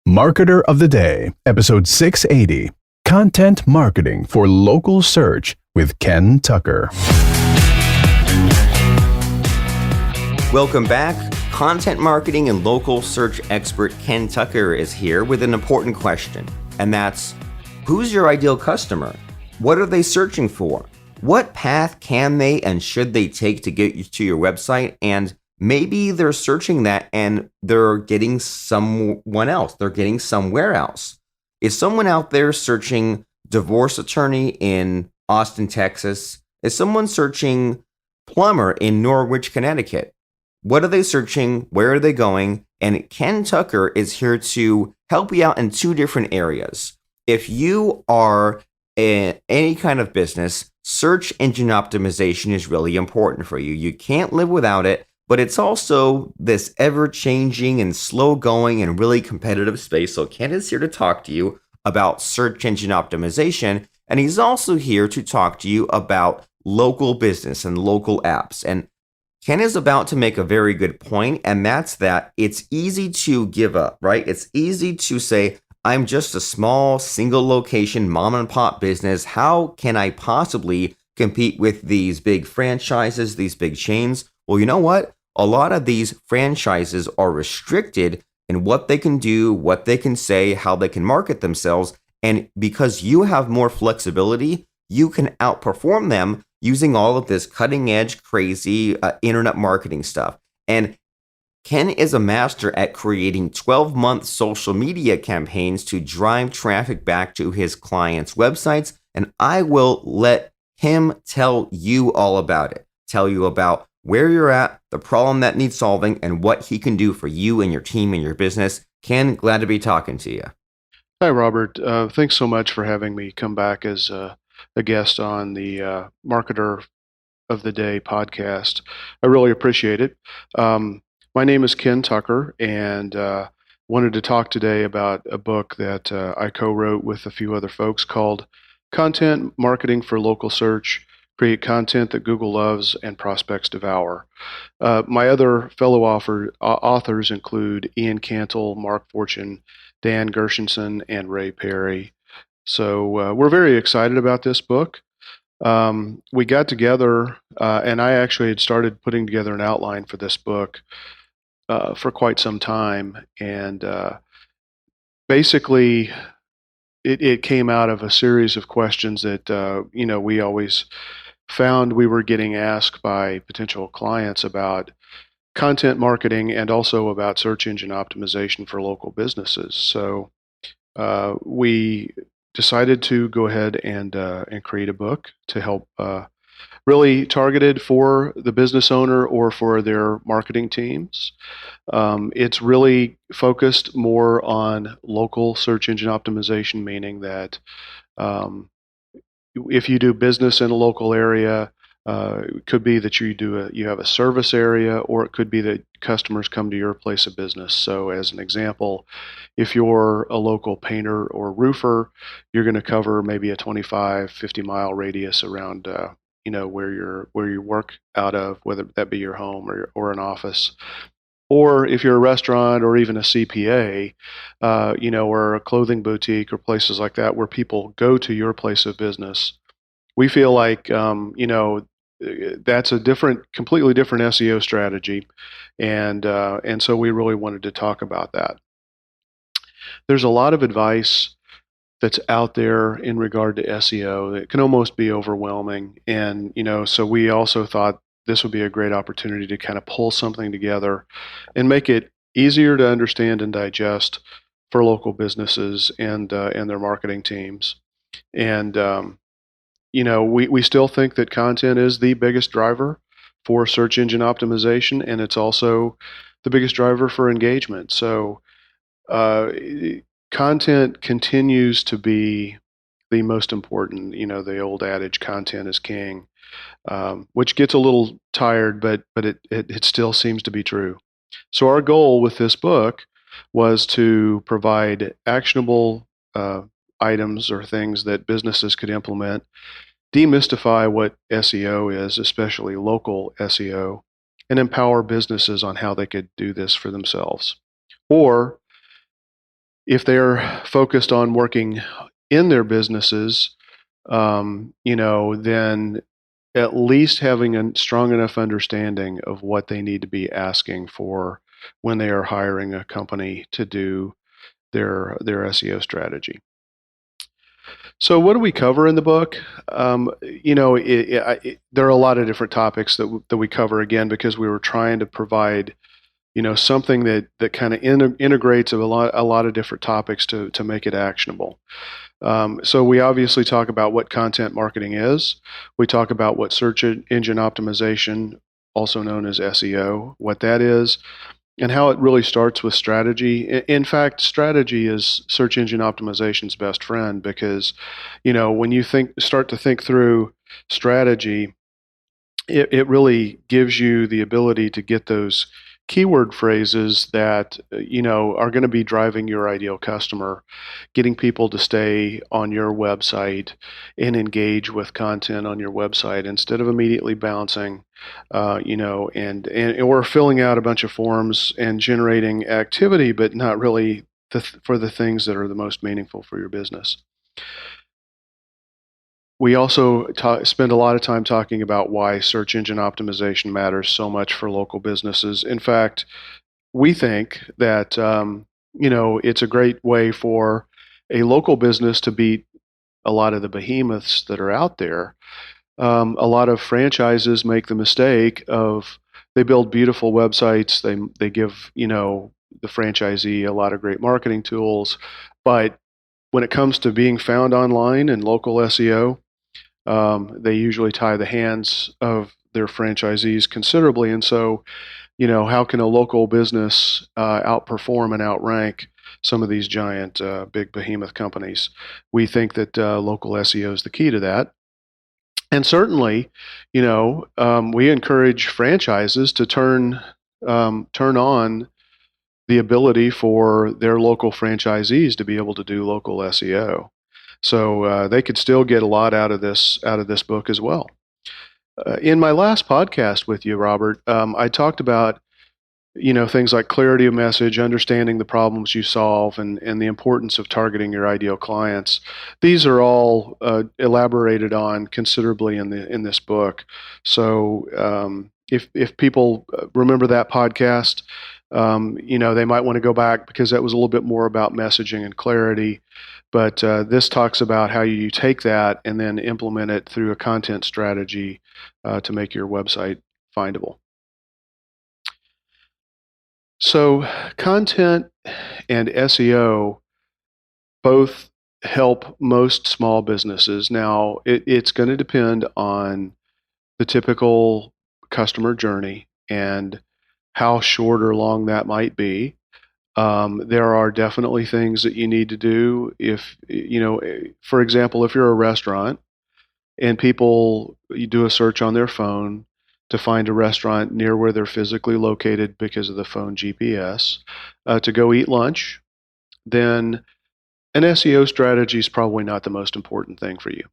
Marketer of the Day, episode 680, Content Marketing for Local Search with Ken Tucker. Welcome back. Content marketing and local search expert Ken Tucker is here with an important question, and that's, who's your ideal customer? What are they searching for? What path can they and should they take to get you to your website? And maybe they're searching that and they're getting someone else. They're getting somewhere else. Is someone out there searching divorce attorney in Austin, Texas? Is someone searching plumber in Norwich, Connecticut? What are they searching? Where are they going? And Ken Tucker is here to help you out in two different areas. If you are in any kind of business, search engine optimization is really important for you. You can't live without it, but it's also this ever-changing and slow-going and really competitive space. So Ken is here to talk to you about search engine optimization, and he's also here to talk to you about local business and local apps. And Ken is about to make a very good point, and that's that it's easy to give up, right? It's easy to say, I'm just a small single location mom and pop business. How can I possibly compete with these big franchises, these big chains? Well, you know what? A lot of these franchises are restricted in what they can do, what they can say, how they can market themselves. And because you have more flexibility, you can outperform them using all of this cutting edge, crazy internet marketing stuff. And Ken is a master at creating 12-month social media campaigns to drive traffic back to his clients' websites. And I will let him tell you all about it, tell you about where you're at, the problem that needs solving, and what he can do for you and your team and your business. Ken, glad to be talking to you. Hi, Robert. Thanks so much for having me come back as a guest on the Marketer of the Day podcast. I really appreciate it. My name is Ken Tucker, and wanted to talk today about a book that I co-wrote with a few other folks called Content Marketing for Local Search, Create Content that Google Loves and Prospects Devour. My other fellow authors include Ian Cantle, Mark Fortune, Dan Gershenson, and Ray Perry. So we're very excited about this book. We got together, and I actually had started putting together an outline for this book for quite some time. And basically, it came out of a series of questions that, we always found we were getting asked by potential clients about content marketing and also about search engine optimization for local businesses. So we decided to go ahead and create a book to help really targeted for the business owner or for their marketing teams. It's really focused more on local search engine optimization, meaning that if you do business in a local area, it could be that you have a service area, or it could be that customers come to your place of business. So as an example, if you're a local painter or roofer, you're going to cover maybe a 25, 50-mile radius around where you work out of, whether that be your home or an office. Or if you're a restaurant or even a CPA, or a clothing boutique or places like that where people go to your place of business, we feel like, that's a completely different SEO strategy. And so we really wanted to talk about that. There's a lot of advice that's out there in regard to SEO. It can almost be overwhelming. And, so we also thought this would be a great opportunity to kind of pull something together and make it easier to understand and digest for local businesses and their marketing teams. And, we still think that content is the biggest driver for search engine optimization, and it's also the biggest driver for engagement. So content continues to be the most important. The old adage, content is king, which gets a little tired, but it still seems to be true. So our goal with this book was to provide actionable items or things that businesses could implement, demystify what SEO is, especially local SEO, and empower businesses on how they could do this for themselves. Or if they're focused on working in their businesses, then at least having a strong enough understanding of what they need to be asking for when they are hiring a company to do their SEO strategy. So, what do we cover in the book? There are a lot of different topics that we cover, again, because we were trying to provide something that kind of integrates a lot of different topics to make it actionable. So we obviously talk about what content marketing is. We talk about what search engine optimization, also known as SEO, what that is, and how it really starts with strategy. In fact, strategy is search engine optimization's best friend, because when you start to think through strategy, it really gives you the ability to get those keyword phrases that are going to be driving your ideal customer, getting people to stay on your website and engage with content on your website instead of immediately bouncing, and or filling out a bunch of forms and generating activity, but not really for the things that are the most meaningful for your business. We also spend a lot of time talking about why search engine optimization matters so much for local businesses. In fact, we think that it's a great way for a local business to beat a lot of the behemoths that are out there. A lot of franchises make the mistake of they build beautiful websites. They give the franchisee a lot of great marketing tools, but when it comes to being found online and local SEO, they usually tie the hands of their franchisees considerably. And so, how can a local business outperform and outrank some of these giant, big behemoth companies? We think that local SEO is the key to that. And certainly, we encourage franchises to turn on the ability for their local franchisees to be able to do local SEO. So they could still get a lot out of this book as well. In my last podcast with you, Robert, I talked about things like clarity of message, understanding the problems you solve, and the importance of targeting your ideal clients. These are all elaborated on considerably in this book. So if people remember that podcast, they might want to go back, because that was a little bit more about messaging and clarity. But this talks about how you take that and then implement it through a content strategy to make your website findable. So content and SEO both help most small businesses. Now, it's going to depend on the typical customer journey and how short or long that might be. There are definitely things that you need to do if, for example, if you're a restaurant and you do a search on their phone to find a restaurant near where they're physically located because of the phone GPS to go eat lunch, then an SEO strategy is probably not the most important thing for you.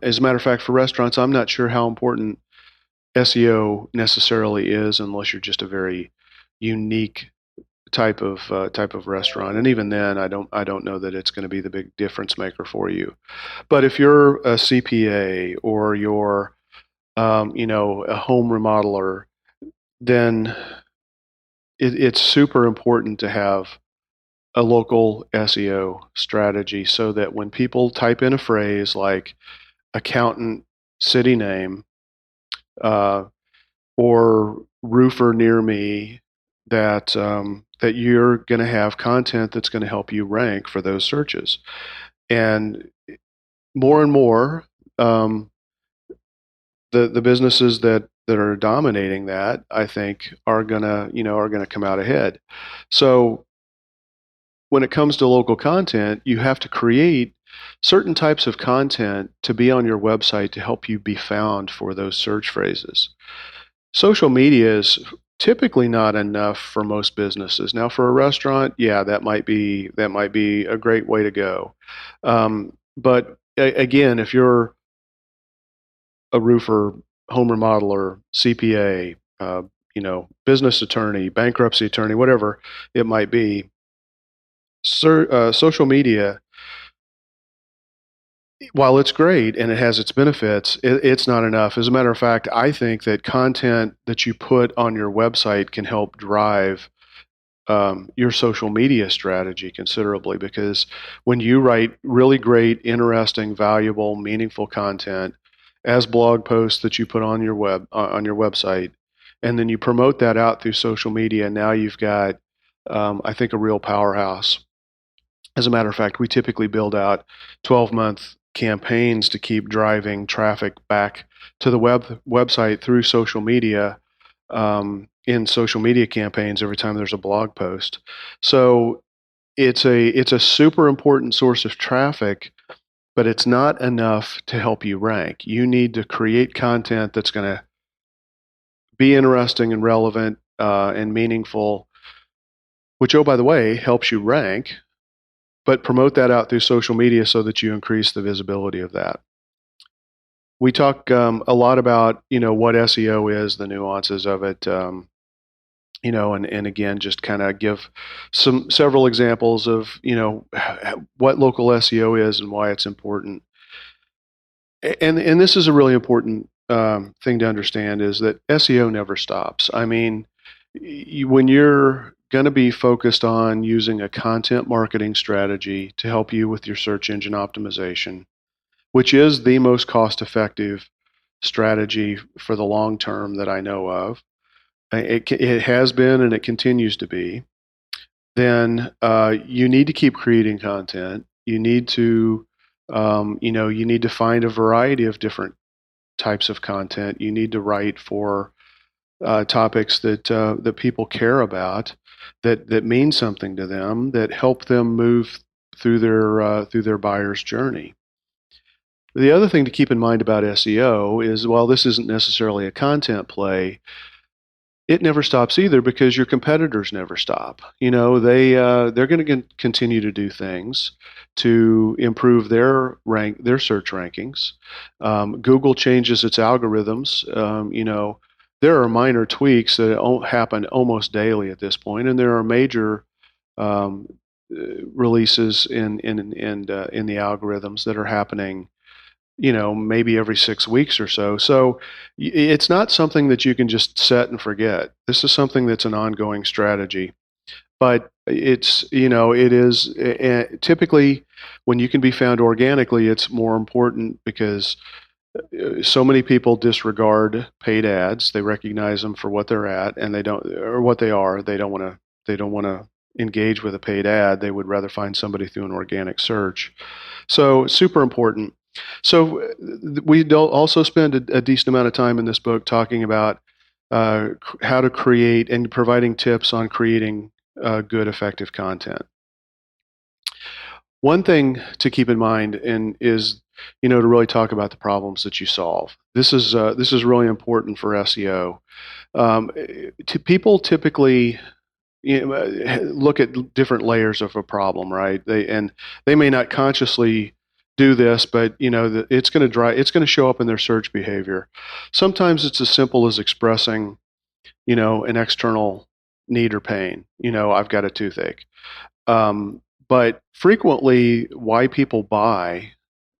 As a matter of fact, for restaurants, I'm not sure how important SEO necessarily is, unless you're just a very unique type of restaurant, and even then, I don't know that it's going to be the big difference maker for you. But if you're a CPA or you're a home remodeler, then it's super important to have a local SEO strategy, so that when people type in a phrase like accountant city name or roofer near me, that you're going to have content that's going to help you rank for those searches. And more, the businesses that are dominating that, I think, are gonna come out ahead. So when it comes to local content, you have to create certain types of content to be on your website to help you be found for those search phrases. Social media is typically not enough for most businesses. Now, for a restaurant, yeah, that might be a great way to go. But again, if you're a roofer, home remodeler, CPA, business attorney, bankruptcy attorney, whatever it might be, Social media, while it's great and it has its benefits, it's not enough. As a matter of fact, I think that content that you put on your website can help drive your social media strategy considerably, because when you write really great, interesting, valuable, meaningful content as blog posts that you put on your on your website, and then you promote that out through social media, now you've got, I think, a real powerhouse. As a matter of fact, we typically build out 12-month campaigns to keep driving traffic back to the website through social media, in social media campaigns every time there's a blog post. So it's a super important source of traffic, but it's not enough to help you rank. You need to create content that's going to be interesting and relevant, and meaningful, which, oh, by the way, helps you rank, but promote that out through social media so that you increase the visibility of that. We talk a lot about, what SEO is, the nuances of it, and again, just kind of give several examples of, what local SEO is and why it's important. And this is a really important thing to understand, is that SEO never stops. I mean, when you're going to be focused on using a content marketing strategy to help you with your search engine optimization, which is the most cost-effective strategy for the long term that I know of, it has been and it continues to be, then you need to keep creating content. You need to, you need to find a variety of different types of content. You need to write for topics that people care about, that mean something to them, that help them move through their buyer's journey. The other thing to keep in mind about SEO is, while this isn't necessarily a content play, it never stops either, because your competitors never stop. They're going to continue to do things to improve their search rankings. Google changes its algorithms. There are minor tweaks that happen almost daily at this point, and there are major releases in the algorithms that are happening, maybe every 6 weeks or so. So it's not something that you can just set and forget. This is something that's an ongoing strategy. But it is typically, when you can be found organically, it's more important, because so many people disregard paid ads. They recognize them for what they're at, and what they are. They don't want to engage with a paid ad. They would rather find somebody through an organic search. So super important. So we also spend a decent amount of time in this book talking about how to create and providing tips on creating good, effective content. One thing to keep in mind is, to really talk about the problems that you solve. This is really important for SEO. People typically look at different layers of a problem, right? They may not consciously do this, but it's going to show up in their search behavior. Sometimes it's as simple as expressing, an external need or pain. I've got a toothache. But frequently, why people buy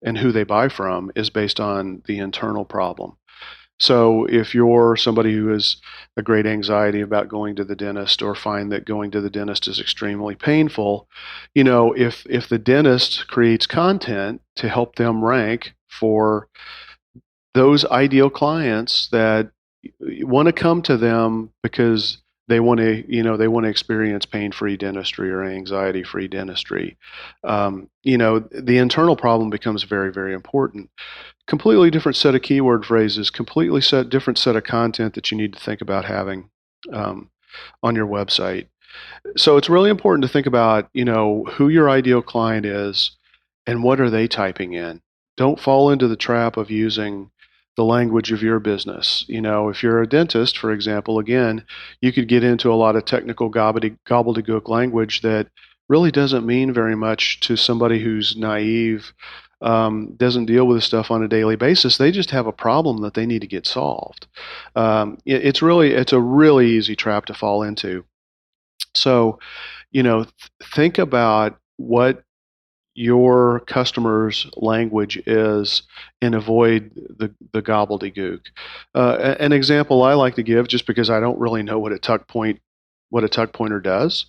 and who they buy from is based on the internal problem. So if you're somebody who has a great anxiety about going to the dentist, or find that going to the dentist is extremely painful, if the dentist creates content to help them rank for those ideal clients that want to come to them because they want to experience pain-free dentistry or anxiety-free dentistry, the internal problem becomes very, very important. Completely different set of keyword phrases, different set of content that you need to think about having on your website. So it's really important to think about, who your ideal client is and what are they typing in. Don't fall into the trap of using the language of your business. If you're a dentist, for example, again, you could get into a lot of technical gobbledygook language that really doesn't mean very much to somebody who's naive, doesn't deal with this stuff on a daily basis. They just have a problem that they need to get solved. It's a really easy trap to fall into. So, think about what your customer's language is and avoid the gobbledygook. An example I like to give, just because I don't really know what a tuck pointer does,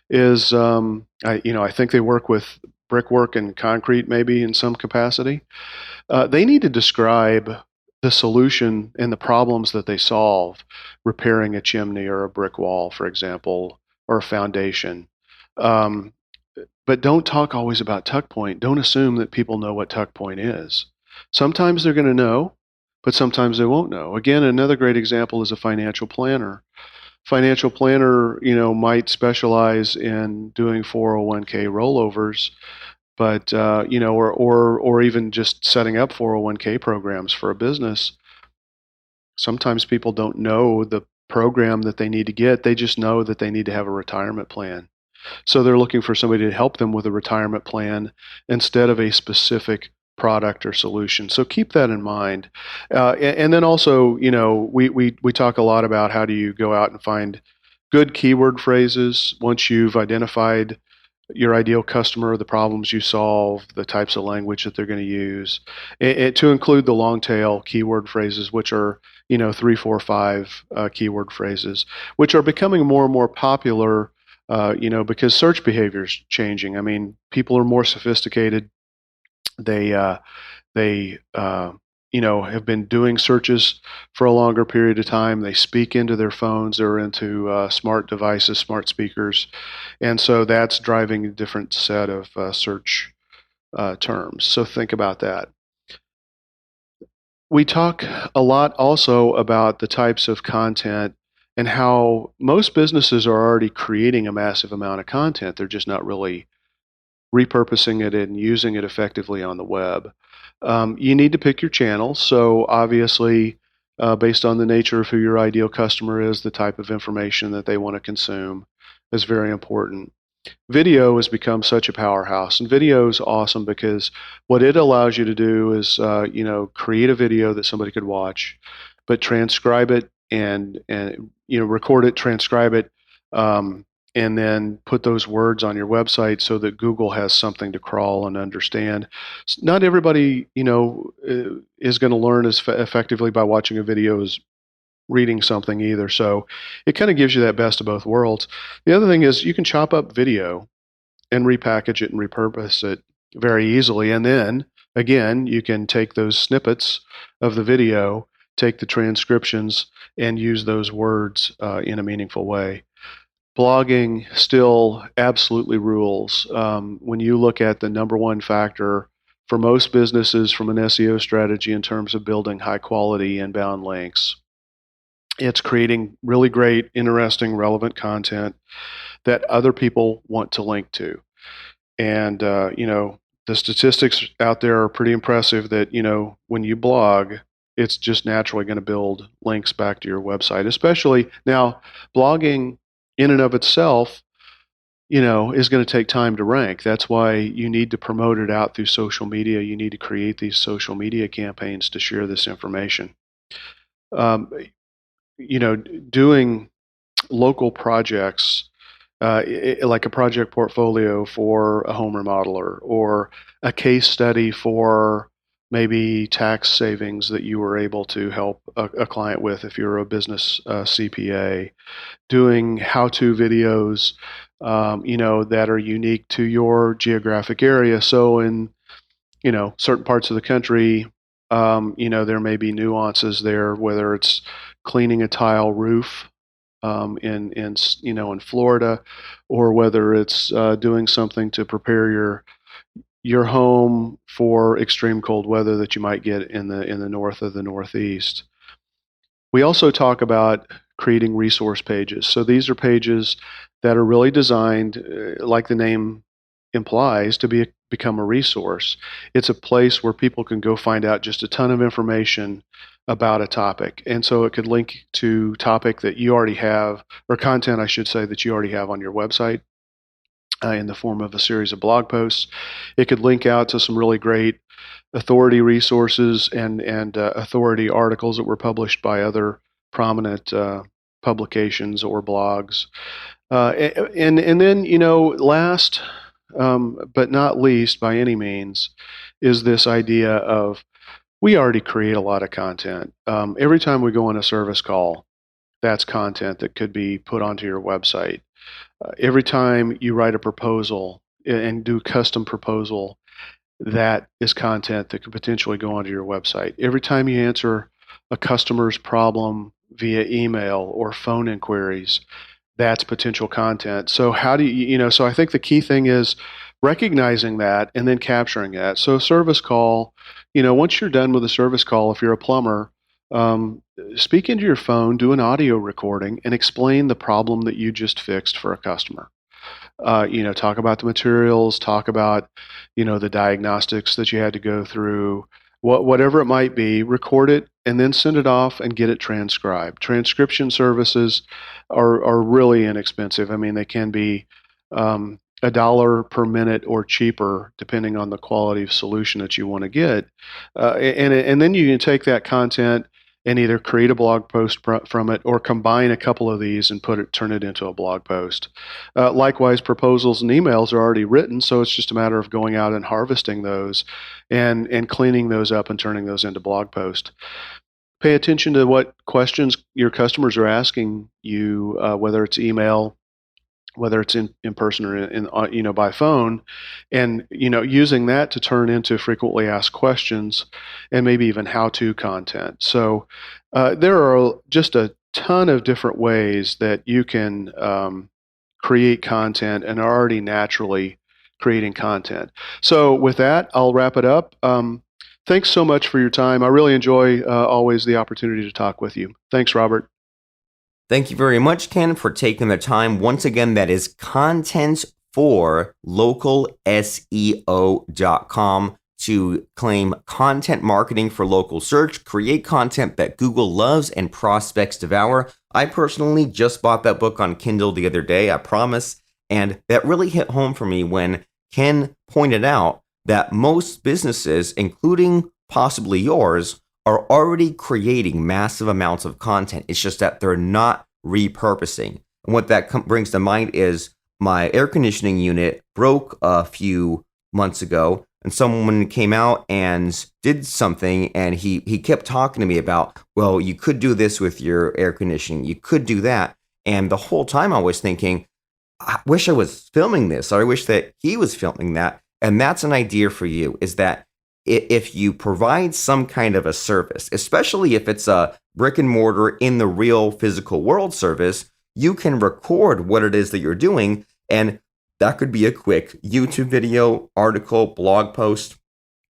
is I think they work with brickwork and concrete maybe in some capacity. They need to describe the solution and the problems that they solve, repairing a chimney or a brick wall, for example, or a foundation. Um, but don't talk always about tuck point. Don't assume that people know what tuck point is. Sometimes they're going to know, but sometimes they won't know. Again, another great example is a financial planner. Financial planner, might specialize in doing 401k rollovers, but or even just setting up 401k programs for a business. Sometimes people don't know the program that they need to get. They just know that they need to have a retirement plan. So they're looking for somebody to help them with a retirement plan instead of a specific product or solution. So keep that in mind. And then also, we talk a lot about how do you go out and find good keyword phrases once you've identified your ideal customer, the problems you solve, the types of language that they're going to use, and to include the long tail keyword phrases, which are 3, 4, 5 keyword phrases, which are becoming more and more popular. Because search behavior is changing. I mean, people are more sophisticated. They have been doing searches for a longer period of time. They speak into their phones or into smart devices, smart speakers, and so that's driving a different set of search terms. So think about that. We talk a lot also about the types of content and how most businesses are already creating a massive amount of content. They're just not really repurposing it and using it effectively on the web. You need to pick your channels. So obviously, based on the nature of who your ideal customer is, the type of information that they want to consume is very important. Video has become such a powerhouse, and video is awesome because what it allows you to do is, create a video that somebody could watch, but transcribe it and record it, transcribe it, and then put those words on your website so that Google has something to crawl and understand. Not everybody, is going to learn as effectively by watching a video as reading something either. So it kind of gives you that best of both worlds. The other thing is you can chop up video and repackage it and repurpose it very easily. And then again, you can take those snippets of the video, take the transcriptions, and use those words in a meaningful way. Blogging still absolutely rules. When you look at the number one factor for most businesses from an SEO strategy in terms of building high quality inbound links, it's creating really great, interesting, relevant content that other people want to link to. And, the statistics out there are pretty impressive that, when you blog, it's just naturally going to build links back to your website. Especially now, blogging in and of itself, is going to take time to rank. That's why you need to promote it out through social media. You need to create these social media campaigns to share this information. Doing local projects, like a project portfolio for a home remodeler or a case study for maybe tax savings that you were able to help a client with if you're a business CPA, doing how-to videos, that are unique to your geographic area. So in, certain parts of the country, there may be nuances there, whether it's cleaning a tile roof in Florida, or whether it's doing something to prepare your home for extreme cold weather that you might get in the north or the northeast. We also talk about creating resource pages. So these are pages that are really designed, like the name implies, to become a resource. It's a place where people can go find out just a ton of information about a topic. And so it could link to topic that you already have, or content, I should say, that you already have on your website in the form of a series of blog posts. It could link out to some really great authority resources and authority articles that were published by other prominent publications or blogs. And then, last but not least by any means is this idea of we already create a lot of content. Every time we go on a service call, that's content that could be put onto your website. Every time you write a proposal and do custom proposal, that is content that could potentially go onto your website. Every time you answer a customer's problem via email or phone inquiries, that's potential content. So how do so I think the key thing is recognizing that and then capturing that. So service call, once you're done with a service call, if you're a plumber, speak into your phone, do an audio recording, and explain the problem that you just fixed for a customer. Talk about the materials, talk about, the diagnostics that you had to go through, whatever it might be, record it and then send it off and get it transcribed. Transcription services are really inexpensive. I mean, they can be $1 per minute or cheaper, depending on the quality of solution that you want to get. And then you can take that content and either create a blog post from it or combine a couple of these and turn it into a blog post. Likewise, proposals and emails are already written, so it's just a matter of going out and harvesting those and cleaning those up and turning those into blog posts. Pay attention to what questions your customers are asking you, whether it's email, whether it's in person or in by phone, and using that to turn into frequently asked questions and maybe even how-to content. So there are just a ton of different ways that you can create content and are already naturally creating content. So with that, I'll wrap it up. Thanks so much for your time. I really enjoy always the opportunity to talk with you. Thanks, Robert. Thank you very much, Ken, for taking the time. Once again, that is contentforlocalseo.com to claim content marketing for local search, create content that Google loves and prospects devour. I personally just bought that book on Kindle the other day, I promise, and that really hit home for me when Ken pointed out that most businesses, including possibly yours, are already creating massive amounts of content. It's just that they're not repurposing. And what that brings to mind is my air conditioning unit broke a few months ago, and someone came out and did something, and he kept talking to me about, well, you could do this with your air conditioning, you could do that. And the whole time I was thinking, I wish I was filming this, or I wish that he was filming that. And that's an idea for you, is that if you provide some kind of a service, especially if it's a brick and mortar in the real physical world service, you can record what it is that you're doing. And that could be a quick YouTube video, article, blog post,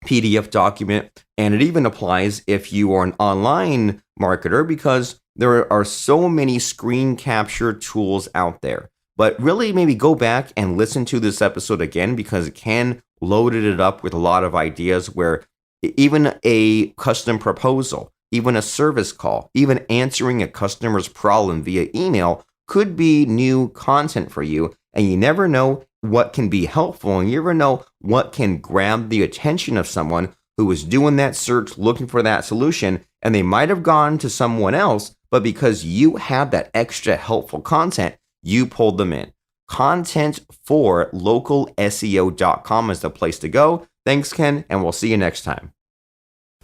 PDF document. And it even applies if you are an online marketer, because there are so many screen capture tools out there. But really maybe go back and listen to this episode again, because Ken loaded it up with a lot of ideas where even a custom proposal, even a service call, even answering a customer's problem via email could be new content for you. And you never know what can be helpful, and you never know what can grab the attention of someone who is doing that search, looking for that solution, and they might have gone to someone else, but because you have that extra helpful content, you pulled them in. Contentforlocalseo.com is the place to go. Thanks, Ken, and we'll see you next time.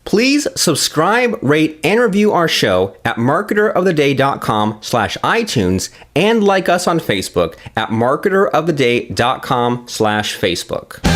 Please subscribe, rate, and review our show at marketeroftheday.com/iTunes and like us on Facebook at marketeroftheday.com/Facebook.